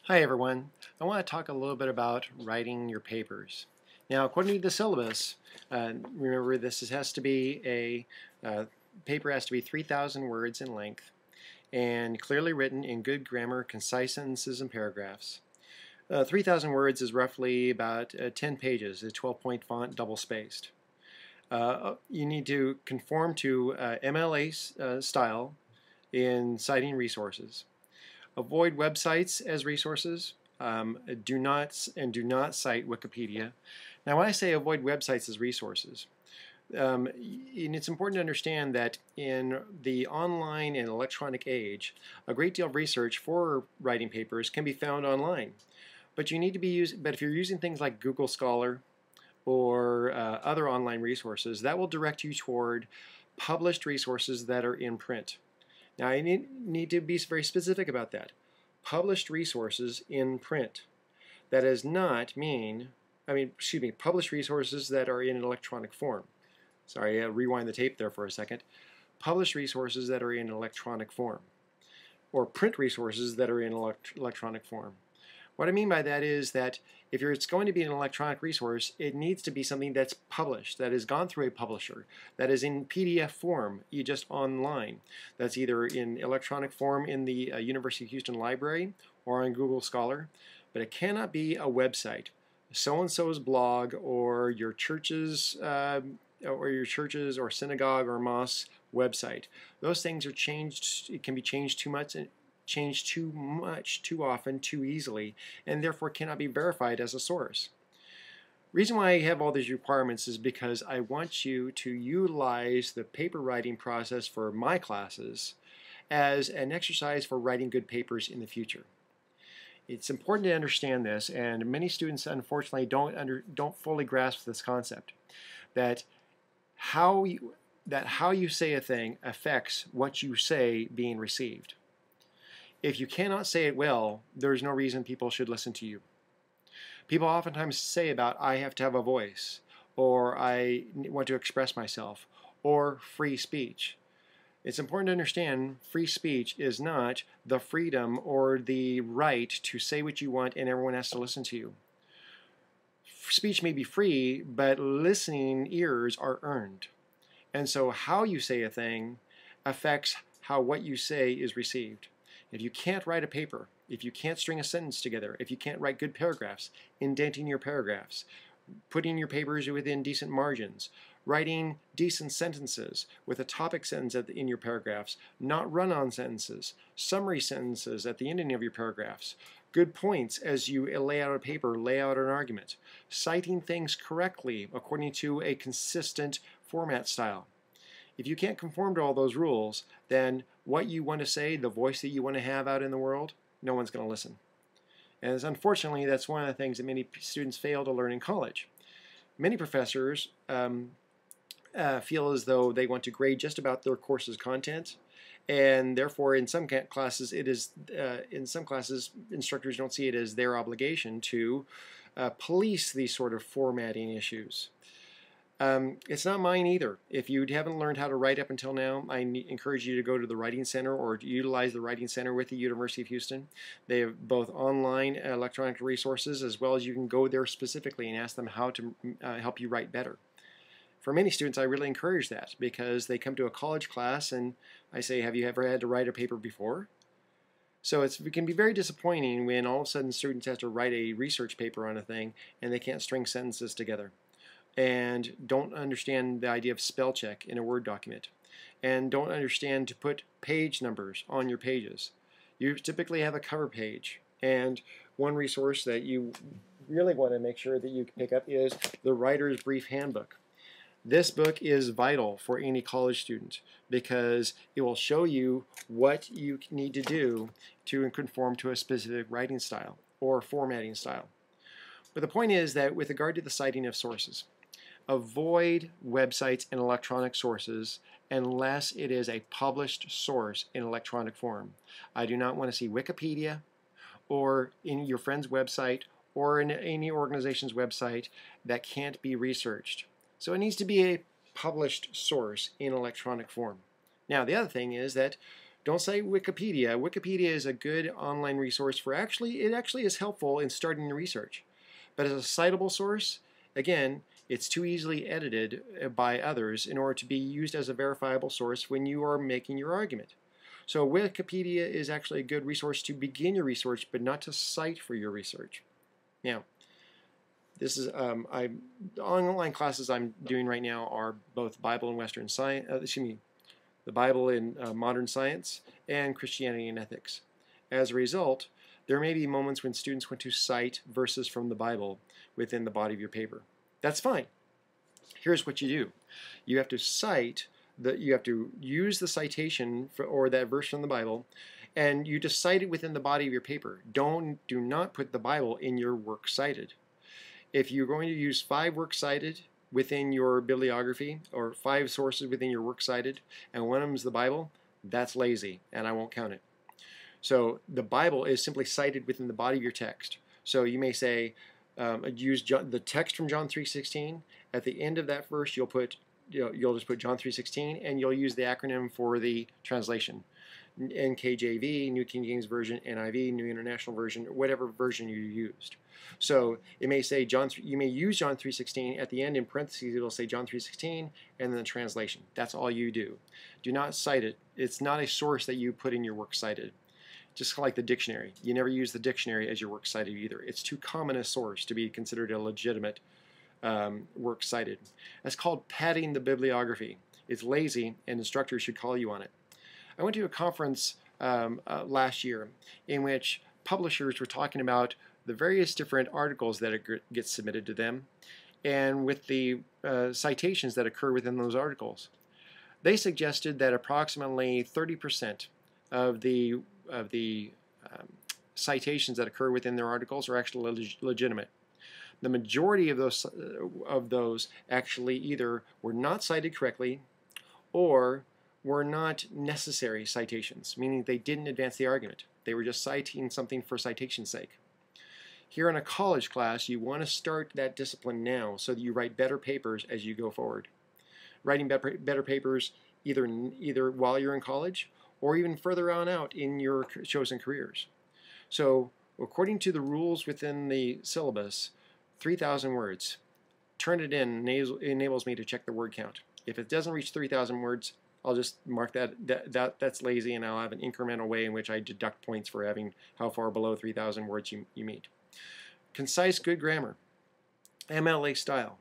Hi everyone. I want to talk a little bit about writing your papers. Now, according to the syllabus, remember has to be paper has to be 3,000 words in length and clearly written in good grammar, concise sentences and paragraphs. 3,000 words is roughly about 10 pages, a 12-point font, double-spaced. You need to conform to MLA style in citing resources. Avoid websites as resources. Do not cite Wikipedia. Now, when I say avoid websites as resources, and it's important to understand that in the online and electronic age, a great deal of research for writing papers can be found online. But if you're using things like Google Scholar or other online resources, that will direct you toward published resources that are in print. Now, I need to be very specific about that. Published resources in print. That does not mean, published resources that are in an electronic form. Sorry, rewind the tape there for a second. Published resources that are in electronic form, or print resources that are in electronic form. What I mean by that is that if it's going to be an electronic resource, it needs to be something that's published, that has gone through a publisher, that is in PDF form, just online. That's either in electronic form in the University of Houston library or on Google Scholar, but it cannot be a website, so-and-so's blog, or your church's or synagogue or mosque website. Those things are changed. It can be changed too much too often, too easily, and therefore cannot be verified as a source. Reason why I have all these requirements is because I want you to utilize the paper writing process for my classes as an exercise for writing good papers in the future. It's important to understand this, and many students unfortunately don't fully grasp this concept, that how you say a thing affects what you say being received. If you cannot say it well, there's no reason people should listen to you. People oftentimes say about, I have to have a voice, or I want to express myself, or free speech. It's important to understand free speech is not the freedom or the right to say what you want and everyone has to listen to you. Speech may be free, but listening ears are earned. And so how you say a thing affects how what you say is received. If you can't write a paper, if you can't string a sentence together, if you can't write good paragraphs, indenting your paragraphs, putting your papers within decent margins, writing decent sentences with a topic sentence in your paragraphs, not run-on sentences, summary sentences at the ending of your paragraphs, good points as you lay out a paper, lay out an argument, citing things correctly according to a consistent format style. If you can't conform to all those rules, then what you want to say, the voice that you want to have out in the world, no one's going to listen. And unfortunately, that's one of the things that many students fail to learn in college. Many professors feel as though they want to grade just about their course's content, and therefore in some classes instructors don't see it as their obligation to police these sort of formatting issues. It's not mine either. If you haven't learned how to write up until now, I encourage you to go to the Writing Center or to utilize the Writing Center with the University of Houston. They have both online electronic resources, as well as you can go there specifically and ask them how to help you write better. For many students, I really encourage that, because they come to a college class and I say, have you ever had to write a paper before? So it can be very disappointing when all of a sudden students have to write a research paper on a thing and they can't string sentences together, and don't understand the idea of spell check in a Word document, and don't understand to put page numbers on your pages. You typically have a cover page, and one resource that you really want to make sure that you pick up is the Writer's Brief Handbook. This book is vital for any college student because it will show you what you need to do to conform to a specific writing style or formatting style. But the point is that with regard to the citing of sources, avoid websites and electronic sources unless it is a published source in electronic form. I do not want to see Wikipedia or in your friend's website or in any organization's website that can't be researched. So it needs to be a published source in electronic form. Now, the other thing is that Don't cite Wikipedia. Wikipedia is a good online resource for it actually is helpful in starting the research. But as a citable source, again, it's too easily edited by others in order to be used as a verifiable source when you are making your argument. So Wikipedia is actually a good resource to begin your research, but not to cite for your research. Now, this is the online classes I'm doing right now are both Bible and Western Science. The Bible in Modern Science and Christianity and Ethics. As a result, there may be moments when students want to cite verses from the Bible within the body of your paper. That's fine. Here's what you do. You have to you have to use the citation or that verse from the Bible, and you just cite it within the body of your paper. Do not put the Bible in your works cited. If you're going to use 5 works cited within your bibliography, or 5 sources within your works cited, and one of them is the Bible, that's lazy, and I won't count it. So the Bible is simply cited within the body of your text. So you may say, use the text from John 3:16. At the end of that verse, you'll just put John 3:16, and you'll use the acronym for the translation. NKJV, New King James Version, NIV, New International Version, whatever version you used. So it may say you may use John 3:16 at the end in parentheses. It'll say John 3:16 and then the translation. That's all you do. Do not cite it. It's not a source that you put in your works cited. Just like the dictionary, you never use the dictionary as your works cited either. It's too common a source to be considered a legitimate works cited. That's called padding the bibliography. It's lazy, and instructors should call you on it. I went to a conference last year in which publishers were talking about the various different articles that get submitted to them, and with the citations that occur within those articles. They suggested that approximately 30% of the citations that occur within their articles are actually legitimate. The majority of those actually either were not cited correctly or were not necessary citations, meaning they didn't advance the argument. They were just citing something for citation's sake. Here in a college class, you want to start that discipline now so that you write better papers as you go forward. Writing better papers either while you're in college or even further on out in your chosen careers. So, according to the rules within the syllabus, 3,000 words. Turn it in enables me to check the word count. If it doesn't reach 3,000 words, I'll just mark that's lazy, and I'll have an incremental way in which I deduct points for having how far below 3,000 words you meet. Concise, good grammar. MLA Style.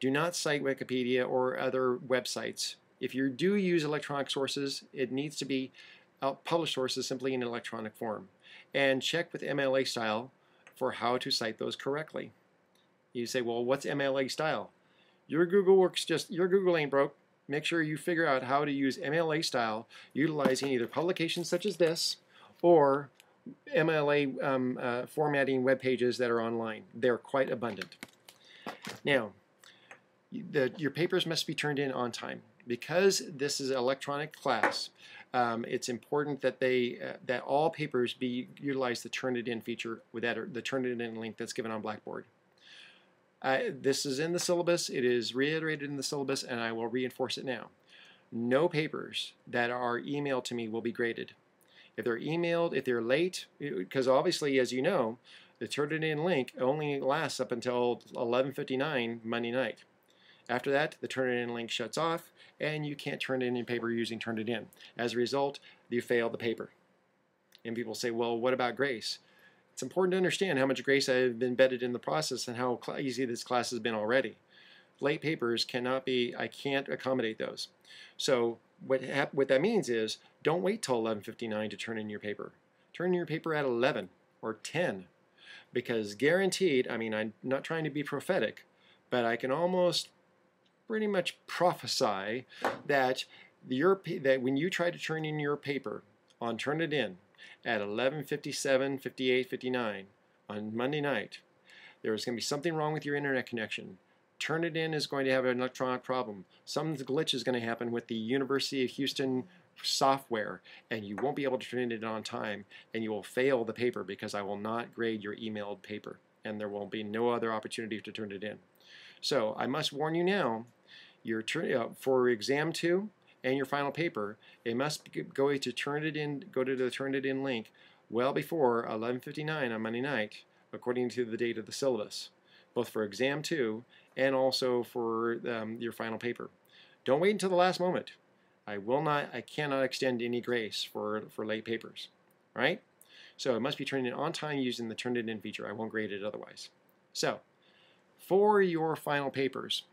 Do not cite Wikipedia or other websites. If you do use electronic sources, it needs to be published sources simply in electronic form. And check with MLA Style for how to cite those correctly. You say, well, what's MLA Style? Your Google ain't broke. Make sure you figure out how to use MLA Style utilizing either publications such as this or MLA formatting web pages that are online. They're quite abundant. Now, your papers must be turned in on time. Because this is an electronic class, it's important that that all papers utilize the Turn It In feature with the Turn It In link that's given on Blackboard. This is in the syllabus. It is reiterated in the syllabus, and I will reinforce it now. No papers that are emailed to me will be graded. If they're emailed, if they're late, because obviously, as you know, the Turn It In link only lasts up until 11:59 Monday night. After that, the Turn It In link shuts off, and you can't turn in your paper using Turn It In. As a result, you fail the paper. And people say, well, what about grace? It's important to understand how much grace I've embedded in the process and how easy this class has been already. Late papers I can't accommodate those. So what that means is, don't wait till 11:59 to turn in your paper. Turn in your paper at 11 or 10, because guaranteed, I mean, I'm not trying to be prophetic, but I can almost pretty much prophesy that when you try to turn in your paper on Turn It In at 11:57, 58, 59 on Monday night, there is going to be something wrong with your internet connection. Turn It In is going to have an electronic problem. Some glitch is going to happen with the University of Houston software, and you won't be able to turn it in on time, and you will fail the paper because I will not grade your emailed paper, and there will be no other opportunity to turn it in. So I must warn you now, for exam 2 and your final paper, it must go to go to the turn it in link well before 11:59 on Monday night, according to the date of the syllabus, both for exam 2 and also for your final paper. Don't wait until the last moment. I cannot extend any grace for late papers, right? So it must be turned in on time using the turn it in feature. I won't grade it otherwise. So for your final papers,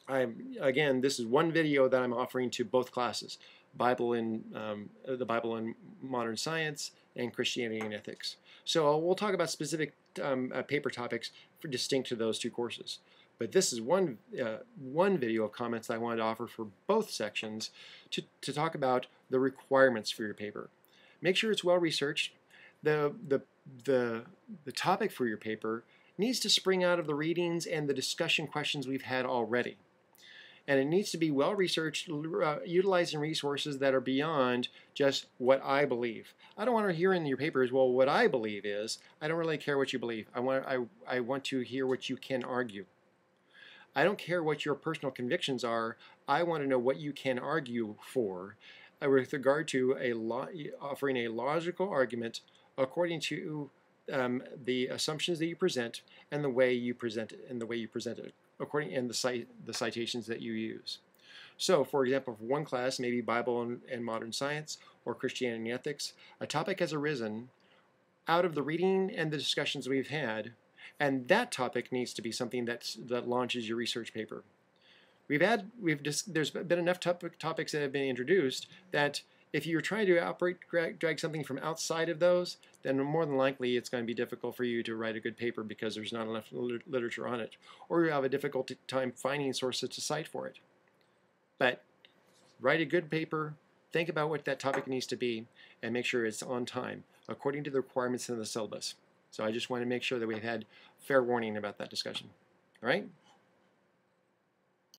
again, this is one video that I'm offering to both classes, the Bible in Modern Science and Christianity and Ethics. So we'll talk about specific paper topics distinct to those two courses. But this is one video of comments that I wanted to offer for both sections to talk about the requirements for your paper. Make sure it's well researched. The topic for your paper needs to spring out of the readings and the discussion questions we've had already. And it needs to be well researched, utilizing resources that are beyond just what I believe. I don't want to hear in your papers, well, what I believe is. I don't really care what you believe. I want to hear what you can argue. I don't care what your personal convictions are. I want to know what you can argue for with regard to offering a logical argument according to the assumptions that you present and the way you present it and the citations that you use. So, for example, for one class, maybe Bible and Modern Science or Christianity and Ethics, a topic has arisen out of the reading and the discussions we've had, and that topic needs to be something that launches your research paper. There's been enough topics that have been introduced that if you're trying to drag something from outside of those, then more than likely it's going to be difficult for you to write a good paper because there's not enough literature on it, or you have a difficult time finding sources to cite for it. But write a good paper, think about what that topic needs to be, and make sure it's on time, according to the requirements in the syllabus. So I just want to make sure that we've had fair warning about that discussion. All right?